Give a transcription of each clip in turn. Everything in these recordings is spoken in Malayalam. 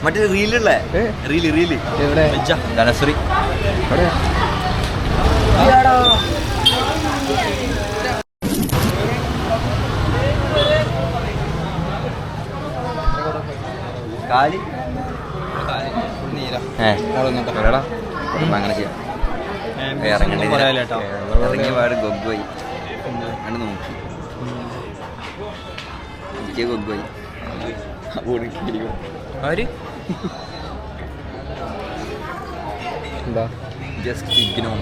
മറ്റേ റീലുള്ള റീല് എവിടെ ധനശ്രീ കാലി അങ്ങനെ ചെയ്യാം. ഇറങ്ങിയ പാട് ഗൊഗ്ഗോയി അങ്ങനെ നോക്കി എനിക്ക് ഗൊഗ്ഗോയി ആര് എന്താ ജസ്റ്റ് ഇഗ്നോ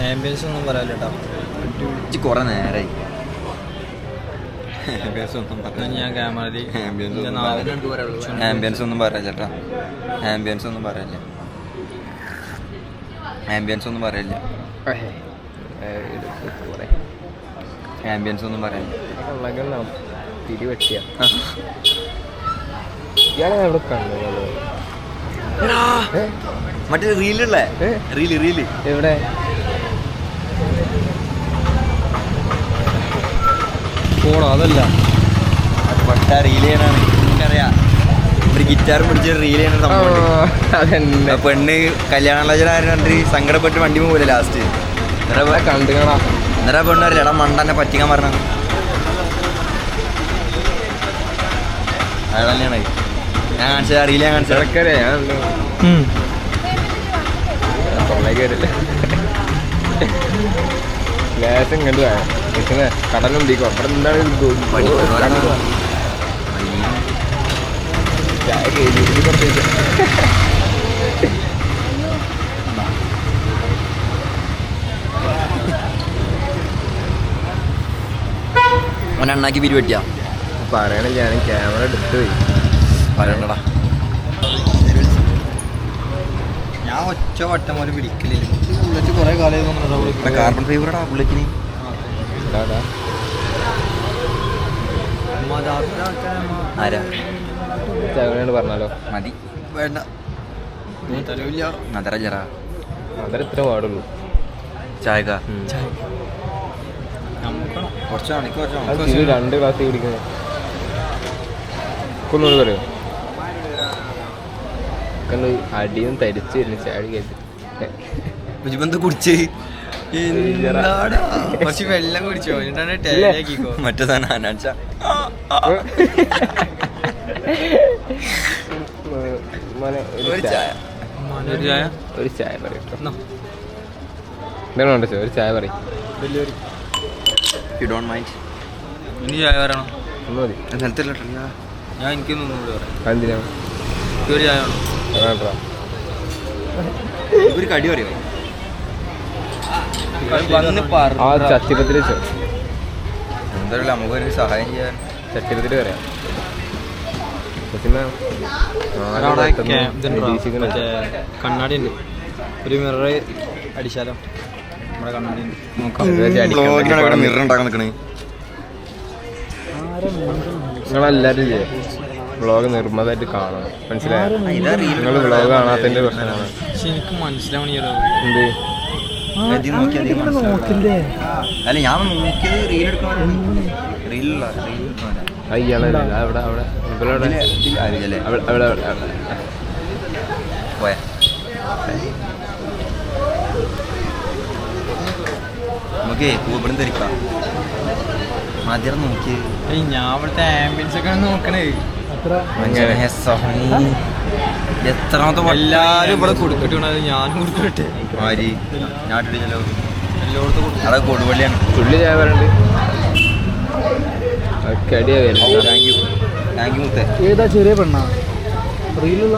ആംബിയൻസ് ഒന്നും പറയാല്ലോ കേട്ടോ. കുറെ നേരായി ഞാൻ ക്യാമറ ആംബിയൻസ് ഒന്നും പറയില്ല ചേട്ടാ. ആംബിയൻസ് ഒന്നും പറയില്ല. ആംബിയൻസ് ഒന്നും പറയില്ല. ആംബിയൻസ് ഒന്നും പറയില്ല. തിരി വെട്ടിയ ഇയാളെ എവിടെ കണ്ടു? മറ്റേ റീലുള്ള റീല് എവിടെ പോണോ? അതല്ല പട്ട റീൽ ചെയ്യണാണ്. എനിക്കറിയാം ഒരു ഗിറ്റാർ പിടിച്ച് റീൽ ചെയ്യണ സംഭവം. പെണ്ണ് കല്യാണാലോചന സങ്കടപ്പെട്ട് വണ്ടി പോകില്ല ലാസ്റ്റ്. കണ്ടു കാണാ. അന്നേരം പെണ്ണ് അറിയില്ല എടാ മണ്ടെന്നെ പറ്റിക്കാൻ പറഞ്ഞത് അയാൾ തന്നെയാണ്. ഞാൻ കാണിച്ചത് റീൽ ഞാൻ കാണിച്ചത് ലേശം കണ്ടു കടലും തീക്കും അവിടെ എന്താണ് ഒന്നെണ്ണാക്കി പിരി പറ്റിയാ പറയണില്ല. ഞാൻ ക്യാമറ എടുത്തു പോയി. പറയണ്ടടാ. ഞാൻ ഒറ്റ വട്ടം പോലെ പിടിക്കലില്ല. ബുള്ളറ്റ് കുറെ കാലം കാർബൺ ഫൈബറാടാ ബുള്ളറ്റിന്. ആരാ ചങ്ങനോട് പറഞ്ഞാലോ? മതി വേണ്ട തരവില്ല. അതറ ജറാ അതര ഇത്ര പാടുള്ളൂ. ചായക്ക കുറച്ച് മണിക്ക് ഇത് 2 ഗ്ലാസ് കുടിക്കുന്നത് കൊന്നൂറ് പറയോ? അടിയും തരിച്ചു വരുന്നു ചാടി കേട്ട് കുടിച്ച് കുറച്ച് വെള്ളം കുടിച്ചോ? മറ്റേ സാധനം ഒരു ചായ പറയും. എന്താണ് വേണ്ട? ഒരു ചായ പറയും. You don't mind. ഇനി ചായ പറയണം. ഒന്നും മതി. ഞാൻ എനിക്കൊന്നും ഒന്നുകൂടി പറയാം. എന്തിനാണ് ഒരു ചായ വേണം. വേണ്ടാ. ഒരു കടി പറയോ? ആ ചട്ടിപ്പത്തിൽ വെച്ചോ. എന്തായാലും നമുക്കൊരു സഹായം ചെയ്യാൻ ചട്ടിപ്പത്തിൽ പറയാം. കണ്ണാടി ഉണ്ട്. ഒരു മിറർ അടിച്ചാലോ? നമ്മുടെ കണ്ണാടി ഉണ്ട്. മിറർ ഉണ്ടാക്കാൻ നിൽക്കണേ. നിങ്ങളെല്ലാരും ചെയ്യേ വ്ളോഗ് നിർമ്മതമായിട്ട് കാണണം. മനസ്സിലായോ? നിങ്ങൾ വ്ളോഗ് കാണാത്തതിന്റെ പ്രശ്നമാണ്. പക്ഷെ എനിക്ക് മനസ്സിലാവണില്ലോ. എന്ത് അല്ല ഞാൻ നോക്കിയത് റീൽ എടുക്കണ റീലുള്ള അയ്യാളല്ല അവിടെ അവിടെ അവിടെ പോയ നമുക്കേ ഇവിടെ ധരിക്കാം. മതിരം നോക്കി ഞാൻ ഇവിടുത്തെ ആംബിയൻസ് ഒക്കെ നോക്കണേ. എത്രാമത്തെ എല്ലാരും ഇവിടെ കൊടുക്കട്ടെ. ഞാനും കൊടുക്കട്ടെ. ആര് ഞാട്ടിടിച്ചല്ലോ എല്ലായിടത്തും കൊടുക്കും. അതൊക്കെ കൊടുവള്ളിയാണ്. തുള്ളി ചായ പറയണ്ട്. അടിയാ താങ്ക് യു മുത്തേ. ഏതാ ചെറിയ പെണ്ണാ റീലുള്ള?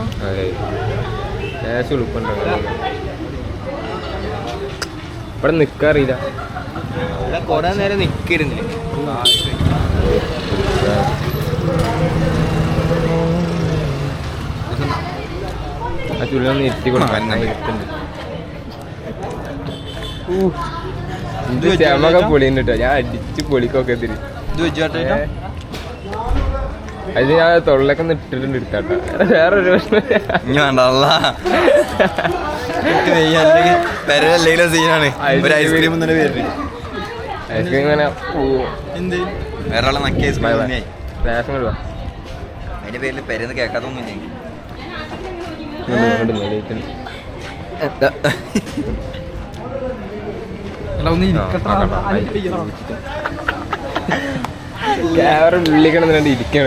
ലേശം ഉളുപ്പുണ്ടോ? ഇവിടെ നിൽക്കാറിയില്ല. കൊറേ നേരം നിൽക്കരുന്നില്ല. ആ ചുള്ളി ഒന്ന് എത്തി കൊടുക്കാൻ ചമക പൊളിയുണ്ട് കേട്ടോ. ഞാൻ അടിച്ച് പൊളിക്കൊക്കെ തിരി. അത് ഞാൻ തൊള്ളൊക്കെ ഇട്ടിട്ടുണ്ട് എടുത്താട്ടോ. വേറൊരു പ്രശ്നം സീനാണ്. ഒരു ഐസ്ക്രീം ഐസ്ക്രീം ഇങ്ങനെ വേറെ ആളെ നക്കി ഐസ്ക്രീം ലേശങ്ങൾ വാ അതിന്റെ പേരിൽ പെരന്ന് കേൾക്കാത്തൊന്നുമില്ലേ ഉള്ളി കിടന്നിട്ട് ഇരിക്കണ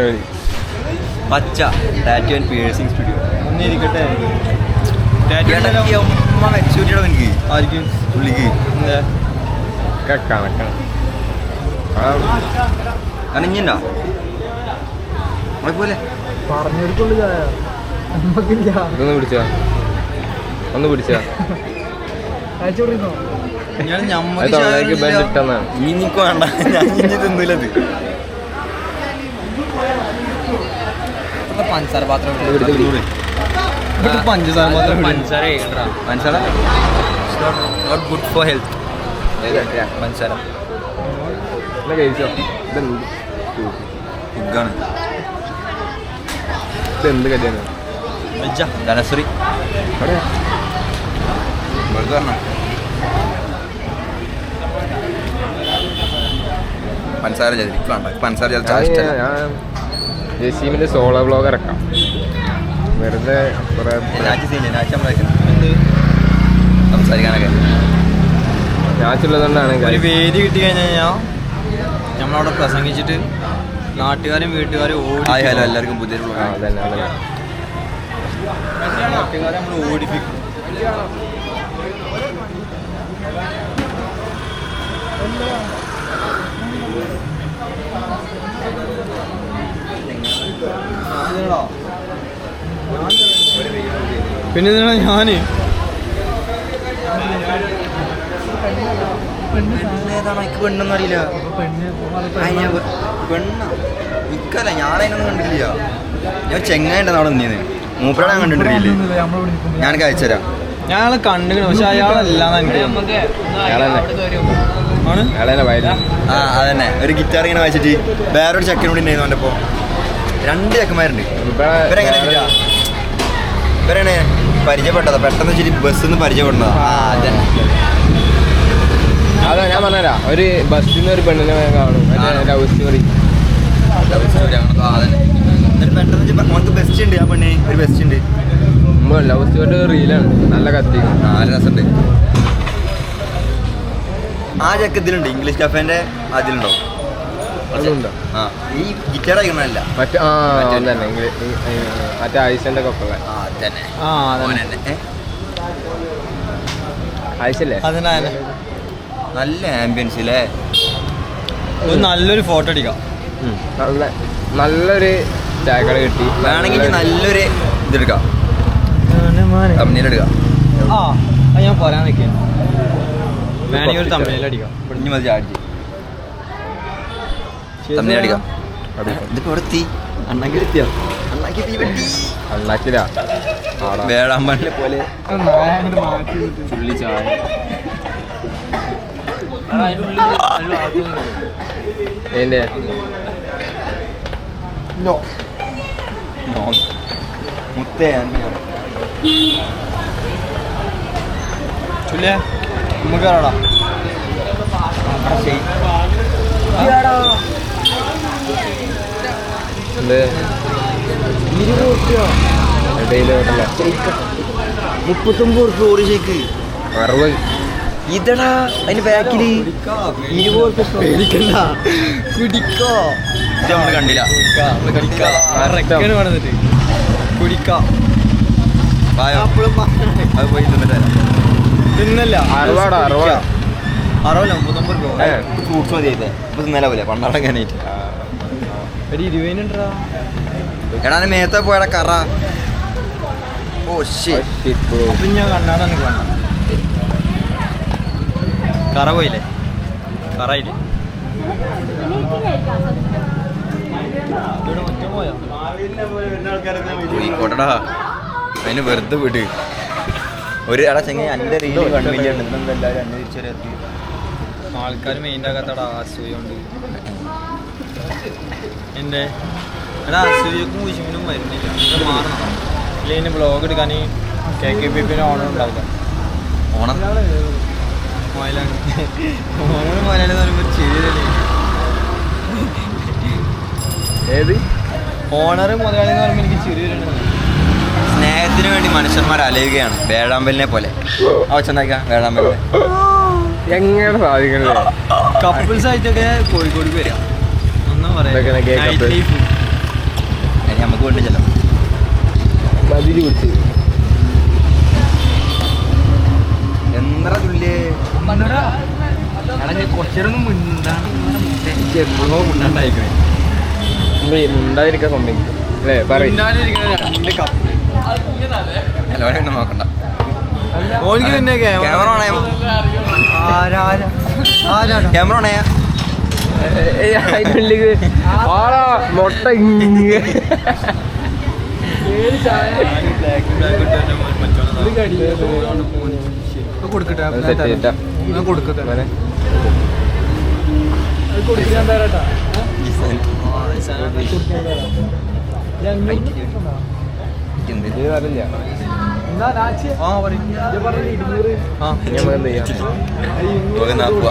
പച്ച ടാറ്റു ആൻഡ് പിയേഴ്സിംഗ് സ്റ്റുഡിയോ ഒന്നിരിക്കട്ടെ മെച്ചൂരിയുടെ എനിക്ക് ആയിരിക്കും പുള്ളിക്ക് കണക്കാണ് അണിഞ്ഞോ പോലെ പറഞ്ഞെടുക്കുള്ളൂ ചായ നമുക്കില്ല ഇതൊന്ന് പിടിച്ചാ ഒന്ന് പിടിച്ചാ അയച്ചു കൊടുക്കുന്നോ അത് തൊള്ളേക്ക് ബെൻഡ് ഇട്ടെന്നാണ് ഇനിക്ക് വേണ്ട ഞാൻ ഇനി തിന്നില്ലത് പഞ്ചസാര പാത്രം പഞ്ചസാര മാത്രം പഞ്ചസാര പഞ്ചസാര നോട്ട് ഗുഡ് ഫോർ ഹെൽത്ത് പഞ്ചസാര കഴിച്ചോ ഇതെന്ത് സുഖാണ് ഇതെന്ത് കല്യാണം ധനശ്രീ വെറുതെ പറഞ്ഞോ പഞ്ചസാര ചേർത്ത് വേണ്ട പഞ്ചസാര ചേർത്ത് ജസീമിന്റെ സോളോ വ്ളോഗ് ഇറക്കാം വെറുതെ സംസാരിക്കാനൊക്കെ ഞാച്ചുള്ളതുകൊണ്ടാണ് ഒരു വേദി കിട്ടി കഴിഞ്ഞാൽ നമ്മളവിടെ പ്രസംഗിച്ചിട്ട് നാട്ടുകാരും വീട്ടുകാരും ഹലോ എല്ലാവർക്കും പുതിയ അതന്നെ അതന്നെ നാട്ടുകാരെ നമ്മൾ ഓടിപ്പിക്കും പിന്നെ എന്തിനാ ഞാന് ഏതാണ് എനിക്ക് പെണ്ണെന്ന് അറിയില്ല പെണ്ണ എനിക്കല്ല ഞാനതിനൊന്നും കണ്ടില്ല ഞാൻ ചെങ്ങായിണ്ടെന്ന് അവിടെ നിന്നീന്ന് മൂപ്പരാണ് ഞാൻ കണ്ടിട്ടില്ലേ ഞാനൊക്കെ അയച്ചുതരാം ഞങ്ങളെ കണ്ടുകണം പക്ഷെ അയാളല്ലാന്ന് എനിക്ക് ആണ് ആ അതന്നെ ഒരു ഗിറ്റാർ ഇങ്ങനെ വായിച്ചിട്ട് വേറൊരു ചെക്കൻ കൂടി ഉണ്ടായിരുന്നു അവൻ്റെ ഒപ്പം 2 ചെക്കന്മാരുണ്ട് ഇവരാണ് പരിചയപ്പെട്ടതാ പെട്ടെന്ന് വെച്ചിട്ട് ബസ്സിൽ നിന്ന് പരിചയപ്പെടുന്നതാ അതാ ഞാൻ പറഞ്ഞുതരാ ഒരു ബസ്സിൽ നിന്ന് ഒരു പെണ്ണിനെ കാണും ലവ് സ്റ്റോറി പെട്ടെന്ന് ബെസ്റ്റ് ഉണ്ട് ആ പെണ്ണിന് ഒരു ബെസ്റ്റ് ഉണ്ട് ലവ് സ്റ്റോറിയുടെ റീലാണ് നല്ല കത്തി നല്ല രസമുണ്ട് ആ ചെക്കത്തിലുണ്ട് ഇംഗ്ലീഷ് കഫേന്റെ അതിലുണ്ടോ അതുണ്ടോ ആ ഈ ഗിറ്റാർ അയക്കണല്ല മറ്റേ തന്നെ മറ്റേ ഐസന്റെ കൊപ്പുള്ള ഐസല്ലേ അതിനാണ് നല്ല ആംബിയൻസ് അല്ലേ ഒരു നല്ലൊരു ഫോട്ടോ അടിക്കാം നല്ലൊരു ചായക്കട കിട്ടി വേണമെങ്കിൽ നല്ലൊരു ഇതെടുക്കാം തമ്മിലെടുക്കാം ആ ഞാൻ പറയാൻ നിൽക്കാം വേണമെങ്കിൽ ഒരു തമ്മിലടിക്കാം ഇനി മതി ചാർജ് തമ്മിലടിക്കാം ഇതിപ്പോ ഇവിടെ തീ അണ്ണാക്കി എത്തിയോ അണ്ണാക്കി തീ പറ്റി അണ്ണാക്കില്ല വേഴാമ്പലിനെ പോലെ ചുള്ളി ചായ ഏന്റെ മുത്തേ ചുല്ലേ നമുക്ക് കാണാടാ എന്ത് 39 ഒരു ഷേക്ക് 60 ഇതടാ അതിന്റെ ബാക്കില് 20 കുടിക്കോ ഇത് നമ്മള് കണ്ടില്ല കുടിക്കാം വായോ അത് പോയി തിന്നിട്ട് വരാം തിന്നല്ല 60 39 ഫ്രൂട്ട്സ് മതി ചെയ്തേ ഇപ്പൊ തിന്നല പോലെ പണ്ടാടൊക്കെ ആയിട്ട് ഒരു 20 ഉണ്ടാ എടാ മേത്ത പോയടാ കറ ഓ അപ്പം ഞാൻ കണ്ണാട എനിക്ക് വേണ്ട കറ പോയില്ലേ കറയില്ലേ ഇവിടെ മൊത്തം പോയാ പോയിക്കോട്ടടാ അതിന് വെറുതെ വിട് ഒരു എടാ ചെങ്ങ എൻ്റെ റീല് 1 മില്യൺ ഉണ്ട് എല്ലാവരും അന്നെ തിരിച്ചറിയാത്തി ആൾക്കാർ മെയിൻ്റെ ആകാത്തടാ അസൂയുണ്ട് എൻ്റെ എടാ അസൂയക്കും കുശിമിനും വരുന്നില്ല ഇത് മാറണം ഇല്ല ഇനി ബ്ലോഗ് എടുക്കാൻ KKPP ഓണം ഉണ്ടാവില്ല ഓണം മൊയിലാണ് ഓണം മൊയിലാണെന്ന് പറയുമ്പോൾ ശരിയല്ലേ ഏത് ഓണർ മുതലാളി എന്ന് പറയുമ്പോൾ എനിക്ക് ചെറിയ സ്നേഹത്തിന് വേണ്ടി മനുഷ്യന്മാർ അലയുകയാണ് വേഴാമ്പലിനെ പോലെ അവച്ചെന്നാക്കാം വേഴാമ്പലിനെ എങ്ങനെ സാധിക്കണത് കപ്പിൾസ് ആയിട്ടൊക്കെ കോഴിക്കോട് വരാം ഒന്നും ഇതൊക്കെയാണ് gay couples. അതിന് നമുക്ക് വേണ്ടി ചെല്ലാം മതിരി കുറിച്ച് എന്താ തുല്യേ കുറച്ചേരൊന്നും മുണ്ടാണ്ടായിക്കണേ ഉണ്ടായിരിക്കാൻ സമ്മതിക്കും അല്ലേ പറയും എല്ലാവരും എന്നെ നോക്കണ്ട ഓനിക്ക് പിന്നെ ക്യാമറ ഓണായ ക്യാമറ ഓണായ അതിനുള്ളിൽ മുട്ട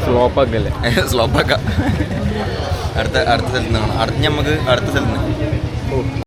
സ്ലോപ്പാക്കല്ലേ സ്ലോപ്പാക്കാം അടുത്ത സ്ഥലത്ത് നിന്ന് അടുത്ത നമുക്ക് അടുത്ത സ്ഥലത്ത് നിന്ന്